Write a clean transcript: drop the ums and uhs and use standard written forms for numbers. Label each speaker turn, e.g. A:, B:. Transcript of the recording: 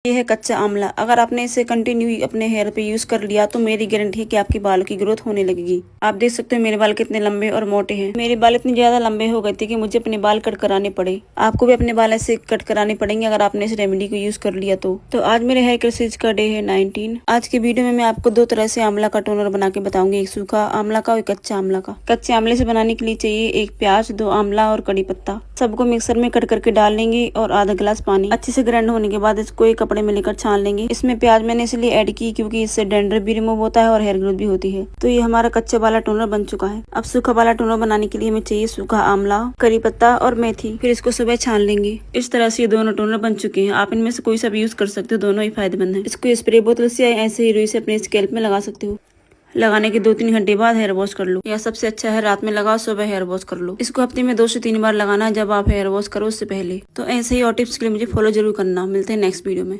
A: ये है कच्चा आंवला। अगर आपने इसे कंटिन्यू अपने हेयर पे यूज कर लिया तो मेरी गारंटी है कि आपके बालों की ग्रोथ होने लगेगी। आप देख सकते हो मेरे बाल कितने लंबे और मोटे हैं। मेरे बाल इतने ज्यादा लंबे हो गए थे कि मुझे अपने बाल कट कराने पड़े। आपको भी अपने बाल ऐसे कट कराने पड़ेंगे अगर आपने इस रेमेडी को यूज कर लिया तो आज मेरे हेयर केयर सीरीज का डे है 19। आज की वीडियो में मैं आपको दो तरह से आंवला का टोनर बना के बताऊंगी, एक सूखा आंवला का और कच्चा आंवला का। कच्चे आंवले से बनाने के लिए चाहिए एक प्याज, 2 आंवला और कड़ी पत्ता। सबको मिक्सर में कट करके डाल लेंगे और आधा गिलास पानी। अच्छे से ग्राइंड होने के बाद इसको एक कपड़े में लेकर छान लेंगे। इसमें प्याज मैंने इसलिए ऐड की क्योंकि इससे डैंड्रफ भी रिमूव होता है और हेयर ग्रोथ भी होती है। तो ये हमारा कच्चे वाला टोनर बन चुका है। अब सूखा वाला टोनर बनाने के लिए हमें चाहिए सूखा आंवला, करी पत्ता और मेथी। फिर इसको सुबह छान लेंगे। इस तरह से ये दोनों टोनर बन चुके हैं। आप इनमें से कोई सा भी यूज कर सकते हो, दोनों ही फायदेमंद है। इसको स्प्रे बोतल से ऐसे ही रुई से अपने स्कैल्प में लगा सकते हो। लगाने के 2-3 घंटे बाद हेयर वॉश कर लो। या सबसे अच्छा है रात में लगाओ, सुबह हेयर वॉश कर लो। इसको हफ्ते में 2 से 3 बार लगाना जब आप हेयर वॉश करो उससे पहले। तो ऐसे ही और टिप्स के लिए मुझे फॉलो जरूर करना। मिलते हैं नेक्स्ट वीडियो में।